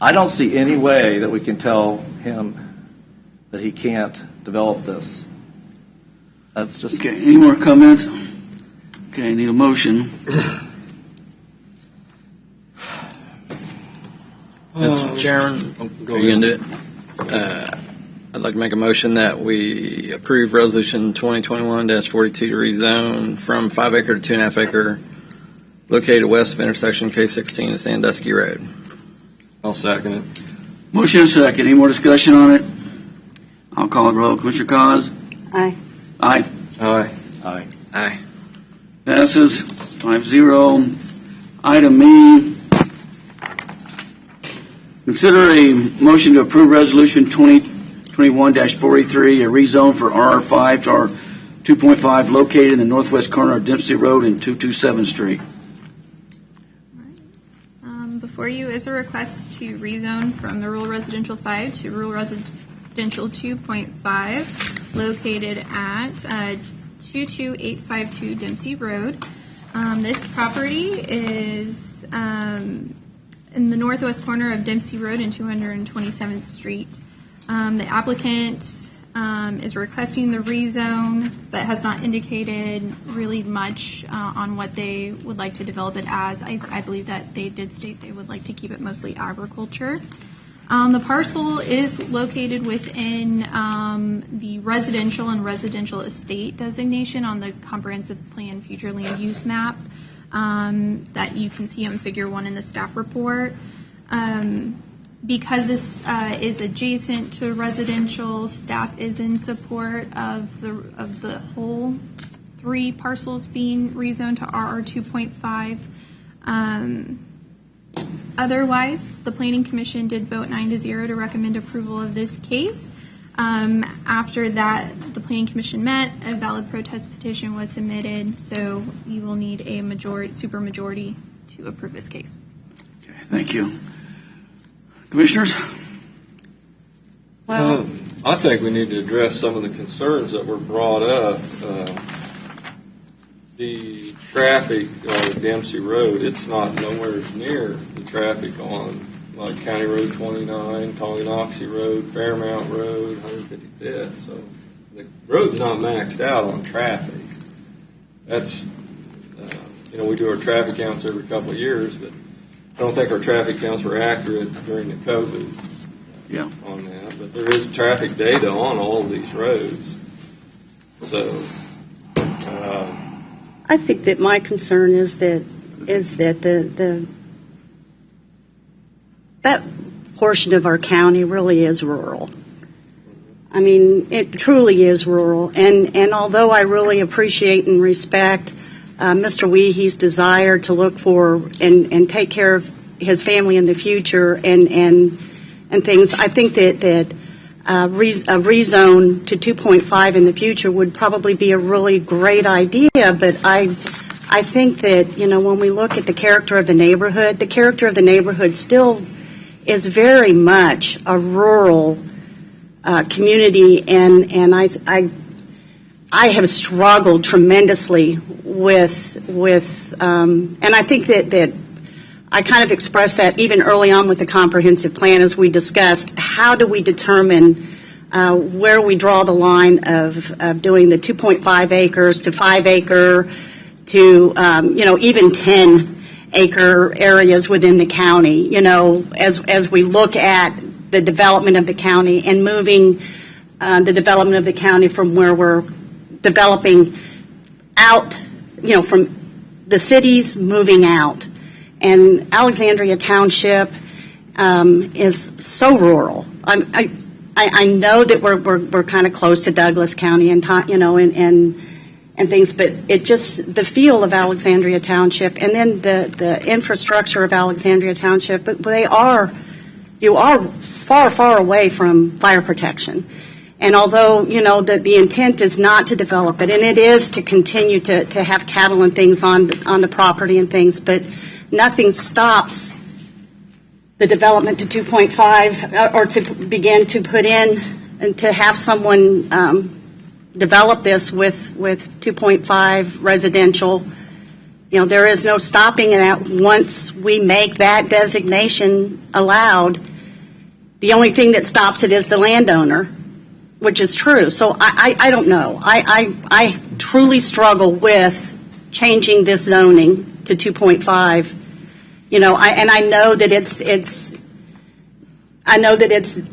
any way that we can tell him that he can't develop this. That's just okay. Any more comments? Okay, need a motion. Mr. Chairman, go are you ahead. going to do it? I'd like to make a motion that we approve Resolution 2021-42 to rezone from 5 acre to 2.5 acre located west of intersection K16 and Sandusky Road. I'll second it. Motion and second. Any more discussion on it? I'll call it roll. Commissioner Cos? Aye. Aye. Aye. Aye. Aye. Passes 5-0. Item E. Consider a motion to approve Resolution 2021-43, a rezone for RR5 to R2.5 located in the northwest corner of Dempsey Road and 227th Street. Before you is a request to rezone from the rural residential 5 to rural residential 2.5 located at 22852 Dempsey Road. This property is in the northwest corner of Dempsey Road and 227th Street. The applicant is requesting the rezone, but has not indicated really much on what they would like to develop it as. I believe that they did state they would like to keep it mostly agriculture. The parcel is located within the residential and residential estate designation on the comprehensive plan future land use map that you can see on Figure 1 in the staff report. Because this is adjacent to residential, staff is in support of the whole 3 parcels being rezoned to RR 2.5. Otherwise, the Planning Commission did vote 9-0 to recommend approval of this case. After that, the Planning Commission met, a valid protest petition was submitted, so you will need a supermajority to approve this case. Okay, thank you. Commissioners? Well, I think we need to address some of the concerns that were brought up. The traffic on Dempsey Road, it's not nowhere near the traffic on like County Road 29, Tonganoxie Road, Fairmount Road, 155th. So the road's not maxed out on traffic. That's, we do our traffic counts every couple of years, but I don't think our traffic counts were accurate during the COVID on that. But there is traffic data on all of these roads. So I think that my concern is that that portion of our county really is rural. I mean, it truly is rural. And although I really appreciate and respect Mr. Weehe's desire to look for and take care of his family in the future and things, I think that a rezone to 2.5 in the future would probably be a really great idea. But I think that, when we look at the character of the neighborhood still is very much a rural community, and I have struggled tremendously with and I think that I kind of expressed that even early on with the comprehensive plan as we discussed, how do we determine where we draw the line of doing the 2.5 acres to 5 acre to, even 10 acre areas within the county, as we look at the development of the county and moving the development of the county from where we're developing out, from the cities moving out. And Alexandria Township is so rural. I know that we're kind of close to Douglas County and things, but it just the feel of Alexandria Township and then the infrastructure of Alexandria Township. But you are far away from fire protection, And although, the intent is not to develop it, and it is to continue to have cattle and things on the property and things, but nothing stops the development to 2.5 or to begin to put in and to have someone develop this with 2.5 residential. There is no stopping it once we make that designation allowed. The only thing that stops it is the landowner, which is true. So I don't know. I truly struggle with changing this zoning to 2.5. And I know that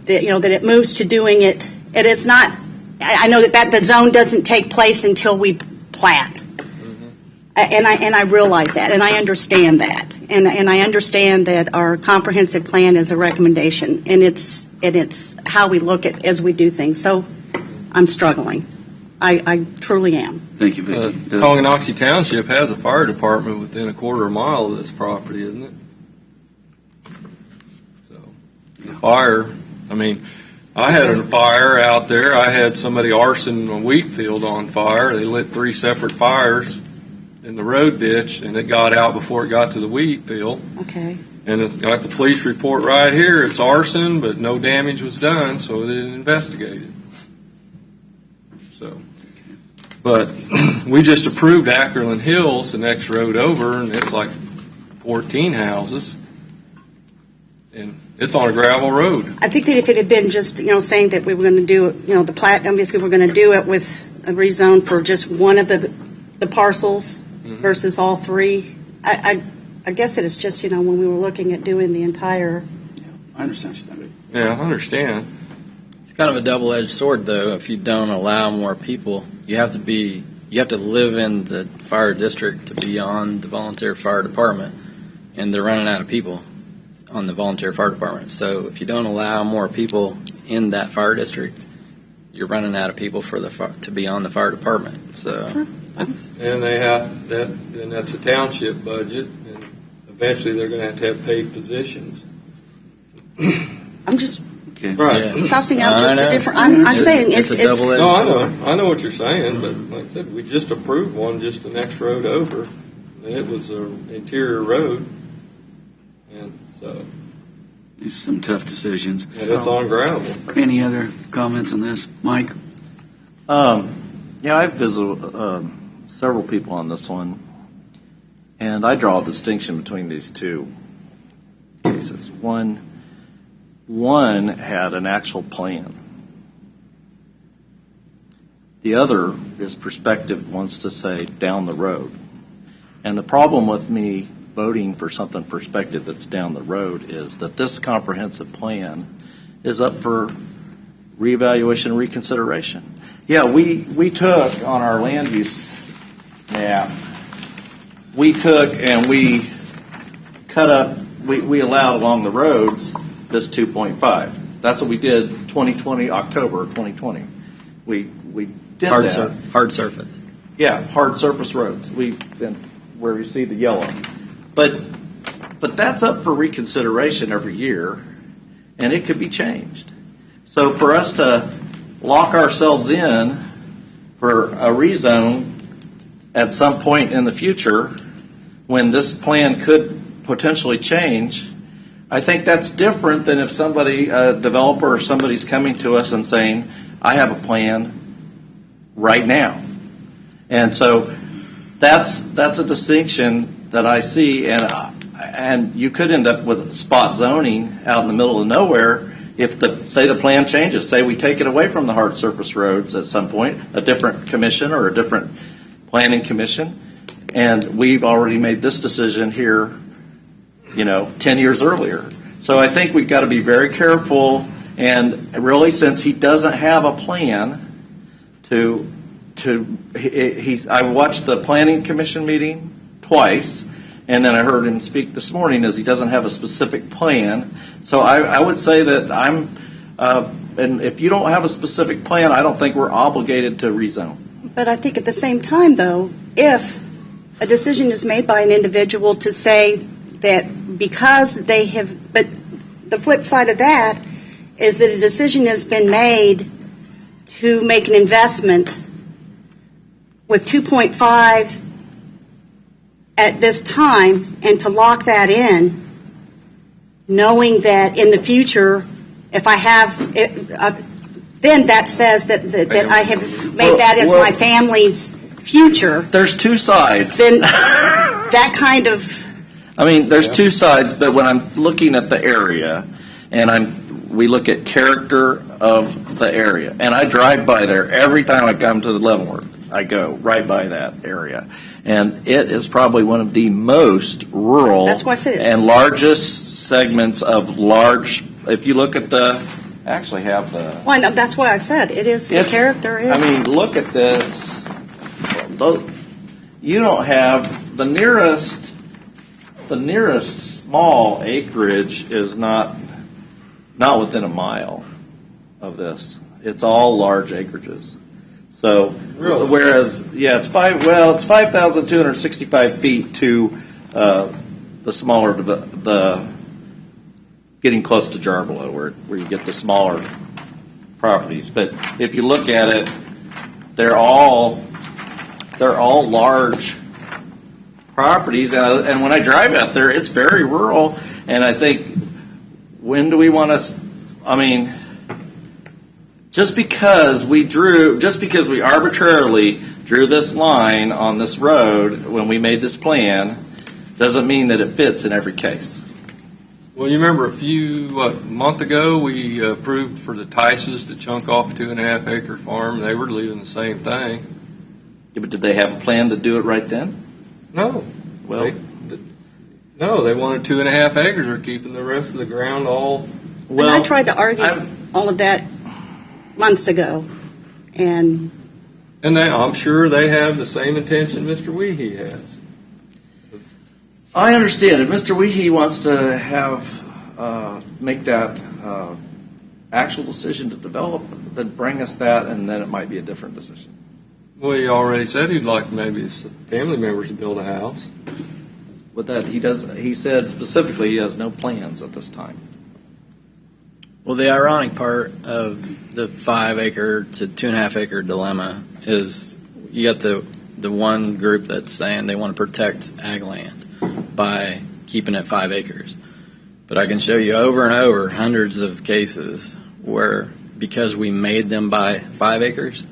that it moves to doing it. It is not. I know that the zone doesn't take place until we plat. And I realize that, and I understand that, and I understand that our comprehensive plan is a recommendation, and it's how we look at as we do things. So I'm struggling. I truly am. Thank you, Vicki. Tonganoxie Township has a fire department within a quarter mile of this property, isn't it? So, fire. I mean, I had a fire out there. I had somebody arson a wheat field on fire. They lit 3 separate fires in the road ditch, and it got out before it got to the wheat field. Okay. And it's got the police report right here. It's arson, but no damage was done, so they didn't investigate it. So, but we just approved Ackerland Hills, the next road over, and it's like 14 houses, and it's on a gravel road. I think that if it had been just, saying that we were going to do, the plat, if we were going to do it with a rezone for just one of the parcels versus all 3, I guess it is just, when we were looking at doing the entire. Yeah, I understand. Yeah, I understand. It's kind of a double-edged sword, though. If you don't allow more people, you have to live in the fire district to be on the volunteer fire department, and they're running out of people on the volunteer fire department. So if you don't allow more people in that fire district, you're running out of people to be on the fire department. So and they have that, and that's a township budget, and eventually they're going to have paid positions. I'm just right. tossing out just the different. I'm saying it's a double-edged sword. I know what you're saying, but like I said, we just approved one just the next road over, and it was an interior road, and so These are some tough decisions. and it's on gravel. Any other comments on this, Mike? Yeah, I've visited several people on this one, and I draw a distinction between these two cases. One had an actual plan. The other is perspective, wants to say down the road. And the problem with me voting for something perspective that's down the road is that this comprehensive plan is up for reevaluation and reconsideration. Yeah, we took on our land use map, we took and we cut up, we allowed along the roads this 2.5. That's what we did 2020, October 2020. We did that. Hard surface. Yeah, hard surface roads. Where you see the yellow. But that's up for reconsideration every year, and it could be changed. So for us to lock ourselves in for a rezone at some point in the future when this plan could potentially change, I think that's different than if somebody, a developer or somebody's coming to us and saying, I have a plan right now. And so that's a distinction that I see, and you could end up with spot zoning out in the middle of nowhere if say the plan changes. Say we take it away from the hard surface roads at some point, a different commission or a different planning commission, and we've already made this decision here 10 years earlier. So I think we've got to be very careful, and really, since he doesn't have a plan I watched the planning commission meeting twice, and then I heard him speak this morning as he doesn't have a specific plan. So I would say that and if you don't have a specific plan, I don't think we're obligated to rezone. But I think at the same time, though, if a decision is made by an individual to say that because they have, but the flip side of that is that a decision has been made to make an investment with 2.5 at this time and to lock that in, knowing that in the future, if I have, then that says that I have made that as my family's future. There's two sides. Then that kind of. I mean, there's two sides, but when I'm looking at the area, and we look at character of the area, and I drive by there every time I come to the Leavenworth. I go right by that area, and it is probably one of the most rural That's why I said and largest segments of large. If you look at actually have the. Well, no, that's why I said it is. The character is. I mean, look at this. You don't have the nearest small acreage is not within a mile of this. It's all large acreages. So, whereas, it's 5,265 feet to the smaller, the getting close to Jarbelo, where you get the smaller properties. But if you look at it, they're all large properties, and when I drive out there, it's very rural. And I think, when do we want to? I mean. Just because we arbitrarily drew this line on this road when we made this plan, doesn't mean that it fits in every case. Well, you remember a month ago, we approved for the Tices to chunk off a 2.5 acre farm. They were doing the same thing. Yeah, but did they have a plan to do it right then? No. Well, they wanted 2.5 acres. They're keeping the rest of the ground all. Well, and I tried to argue all of that months ago, and I'm sure they have the same intention Mr. Weehee has. I understand. If Mr. Weehee wants to make that actual decision to develop, then bring us that, and then it might be a different decision. Well, he already said he'd like maybe his family members to build a house. With that, he said specifically he has no plans at this time. Well, the ironic part of the 5 acre to 2.5 acre dilemma is you got the one group that's saying they want to protect ag land by keeping it 5 acres. But I can show you over and over hundreds of cases where, because we made them buy 5 acres,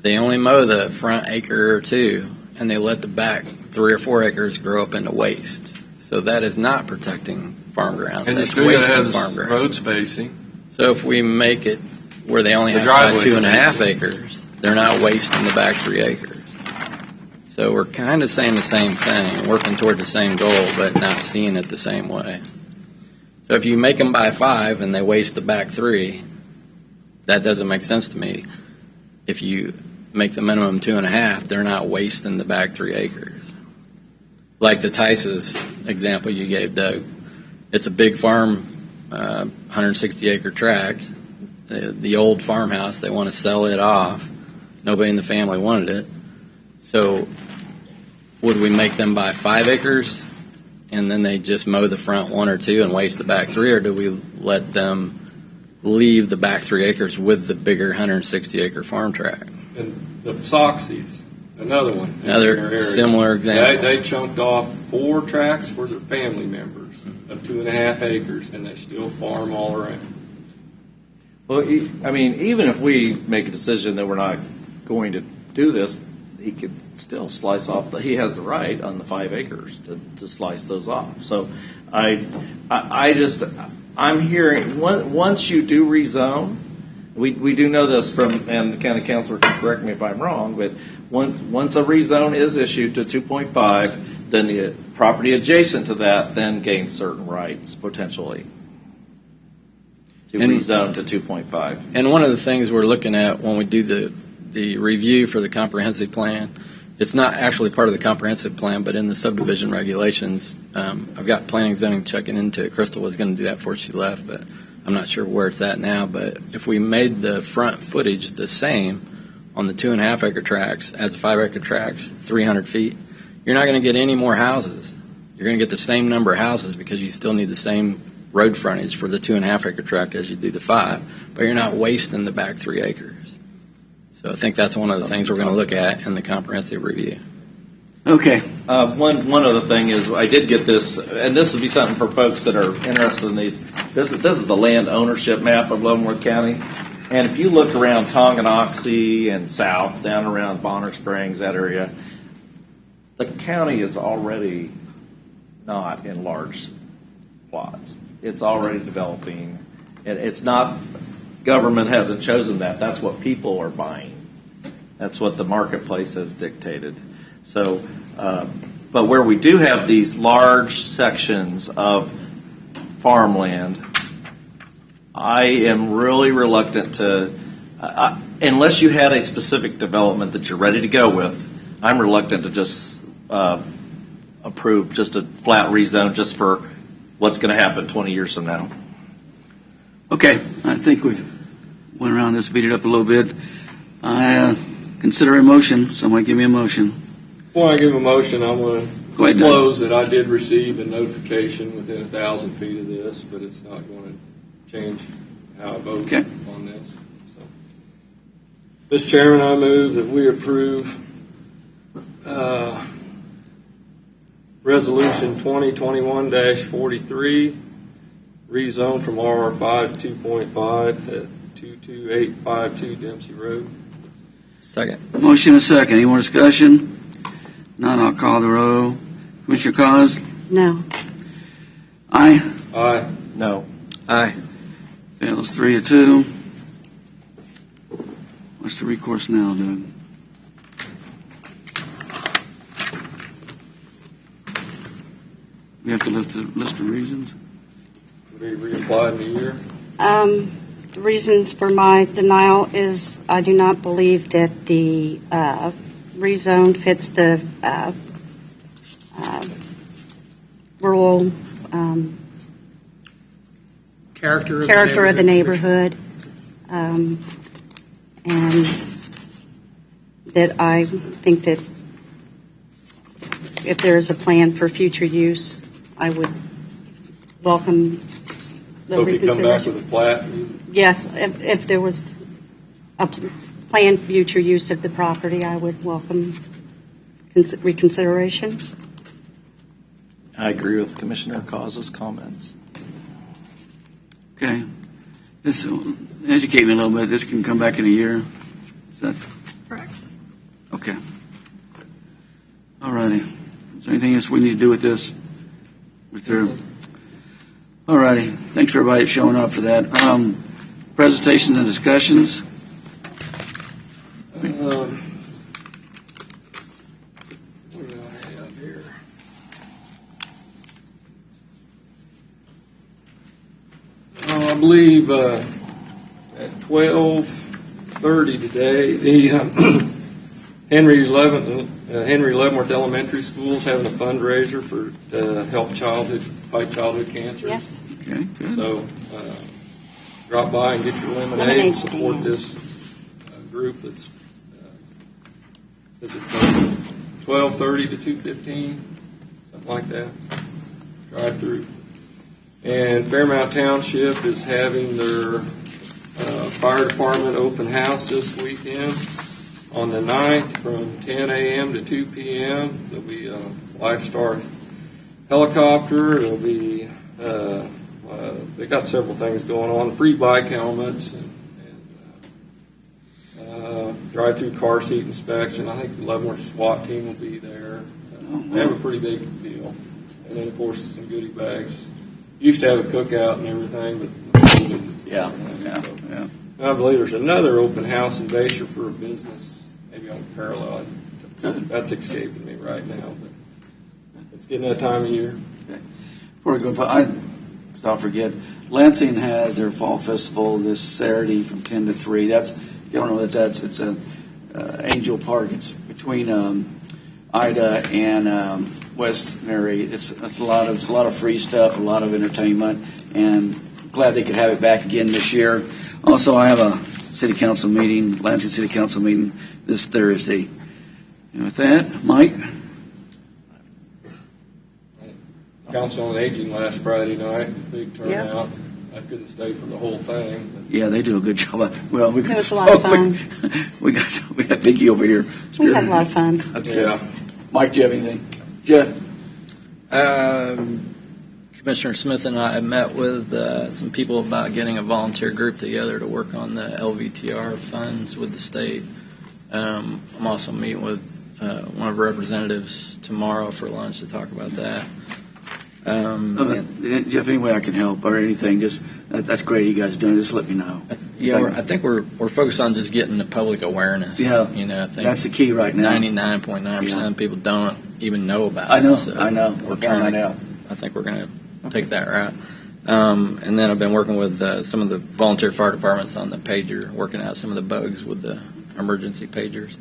they only mow the front acre or two, and they let the back 3 or 4 acres grow up into waste. So that is not protecting farm ground. And you That's still got to wasting have farm ground. road spacing. So if we make it where they only have 2.5 acres, they're not wasting the back 3 acres. So we're kind of saying the same thing, working toward the same goal, but not seeing it the same way. So if you make them buy 5 and they waste the back 3, that doesn't make sense to me. If you make the minimum 2.5, they're not wasting the back 3 acres. Like the Tices example you gave, Doug. It's a big farm, 160 acre tract. The old farmhouse, they want to sell it off. Nobody in the family wanted it. So would we make them buy 5 acres and then they just mow the front 1 or 2 and waste the back 3, or do we let them leave the back 3 acres with the bigger 160 acre farm tract? And the BOCCs, another one. Another similar example. They chunked off 4 tracts for their family members of 2.5 acres, and they still farm all around. Well, I mean, even if we make a decision that we're not going to do this, he could still slice off. He has the right on the 5 acres to slice those off. So I'm hearing once you do rezone, we do know this from, and the county councilor can correct me if I'm wrong, but once a rezone is issued to 2.5, then the property adjacent to that then gains certain rights potentially to rezone to 2.5. And one of the things we're looking at when we do the review for the comprehensive plan, it's not actually part of the comprehensive plan, but in the subdivision regulations, I've got planning zoning checking into it. Crystal was going to do that before she left, but I'm not sure where it's at now. But if we made the front footage the same on the 2.5 acre tracts as the 5 acre tracts, 300 feet, you're not going to get any more houses. You're going to get the same number of houses because you still need the same road frontage for the 2.5 acre tract as you do the 5, but you're not wasting the back 3 acres. So I think that's one of the things we're going to look at in the comprehensive review. Okay. One other thing is I did get this, and this would be something for folks that are interested in these. This is the land ownership map of Leavenworth County. And if you look around Tonganoxie and south, down around Bonner Springs, that area, the county is already not in large plots. It's already developing. And it's not, government hasn't chosen that. That's what people are buying. That's what the marketplace has dictated. So, but where we do have these large sections of farmland, I am really reluctant to, unless you had a specific development that you're ready to go with, I'm reluctant to just approve just a flat rezone just for what's going to happen 20 years from now. Okay, I think we've went around this, beat it up a little bit. I consider a motion. Somebody give me a motion. Before I give a motion, I want Go to ahead, disclose that I did receive a notification within 1,000 feet of this, but it's not going to change how I vote on this. So, Mr. Chairman, I move that we approve Resolution 2021-43, rezone from RR5 to 2.5 at 22852 Dempsey Road. Second. Motion and second. Any more discussion? None, I'll call the roll. Commissioner Cause? No. Aye. Aye. No. Aye. Fails 3-2. What's the recourse now, Doug? We have to list the reasons? Be reapplied in a year. The reasons for my denial is I do not believe that the rezone fits the rural character of the neighborhood, and that I think that if there is a plan for future use, I would welcome the So if you come back reconsideration. with a plat, Yes, if there was a planned future use of the property, I would welcome reconsideration. I agree with Commissioner Cause's comments. Okay. This educate me a little bit. This can come back in a year. Is that Correct. okay? All righty. Is there anything else we need to do with this? We're through. All righty. Thanks for everybody showing up for that. Presentations and discussions. what do I have here? I believe at 12:30 today, the Henry Leavenworth Elementary School is having a fundraiser to help fight childhood cancer. Yes. Okay, good. So drop by and get your lemonade and support this group that's is it 12:30 to 2:15, something like that. Drive through. And Fairmount Township is having their fire department open house this weekend on the 9th from 10 a.m. to 2 p.m. There'll be a Lifestar helicopter. There'll be they got several things going on. Free bike helmets and drive-through car seat inspection. I think the Leavenworth SWAT team will be there. They have a pretty big deal. And then, of course, some goodie bags. Used to have a cookout and everything, but Yeah. And I believe there's another open house in Bayshore for a business, maybe on Parallel. That's escaping me right now, but it's getting that time of year. Okay. Before we go, I'll forget. Lansing has their fall festival this Saturday from 10 to 3. That's, you don't know what that's at. It's a Angel Park. It's between Ida and West Mary. It's a lot of free stuff, a lot of entertainment, and glad they could have it back again this year. Also, I have a city council meeting, Lansing City Council meeting this Thursday. And with that, Mike. Council on Aging last Friday night, big turnout. I couldn't stay for the whole thing. Yeah, they do a good job. Well, It was a lot of fun. We got Vicki over here. We had a lot of fun. Okay. Yeah. Mike, do you have anything? Jeff? Commissioner Smith and I met with some people about getting a volunteer group together to work on the LVTR funds with the state. I'm also meeting with one of our representatives tomorrow for lunch to talk about that. Jeff, any way I can help or anything, just that's great you guys are doing. Just let me know. Yeah, I think we're focused on just getting the public awareness. Yeah, I think that's the key right now. 99.9% of people don't even know about it. I know. So I know. We're trying to. I think we're going to take that route. And then I've been working with some of the volunteer fire departments on the pager, working out some of the bugs with the emergency pagers.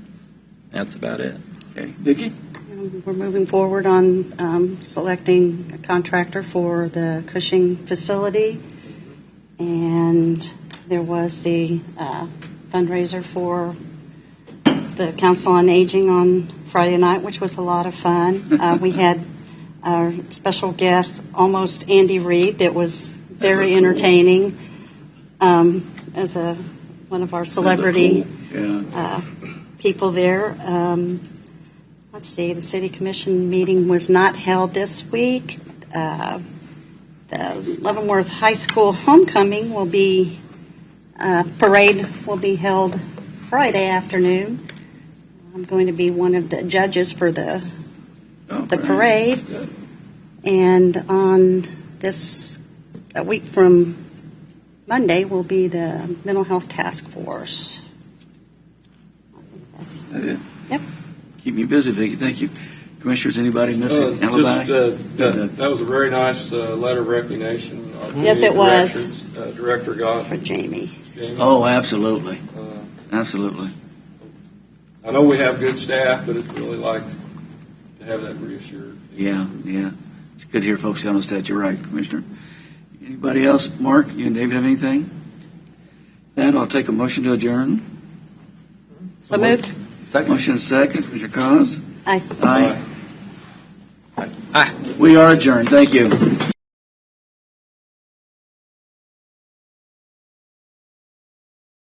That's about it. Okay, Vicki? We're moving forward on selecting a contractor for the Cushing facility. And there was the fundraiser for the Council on Aging on Friday night, which was a lot of fun. We had our special guest, almost Andy Reid, that was very entertaining as one of our celebrity people there. Let's see, the City Commission meeting was not held this week. The Leavenworth High School homecoming parade will be held Friday afternoon. I'm going to be one of the judges for the parade. And on a week from Monday will be the Mental Health Task Force. Yep. Keep me busy, Vicki. Thank you. Commissioners, anybody missing? Alibi? That was a very nice letter of recognition. Yes, it was. Director got for Jamie. Oh, absolutely. Absolutely. I know we have good staff, but it's really nice to have that reassured. Yeah. It's good to hear folks on the stat. You're right, Commissioner. Anybody else? Mark, you and David have anything? Then I'll take a motion to adjourn. So moved. Motion second. Commissioner Cos? Aye. Aye. We are adjourned. Thank you.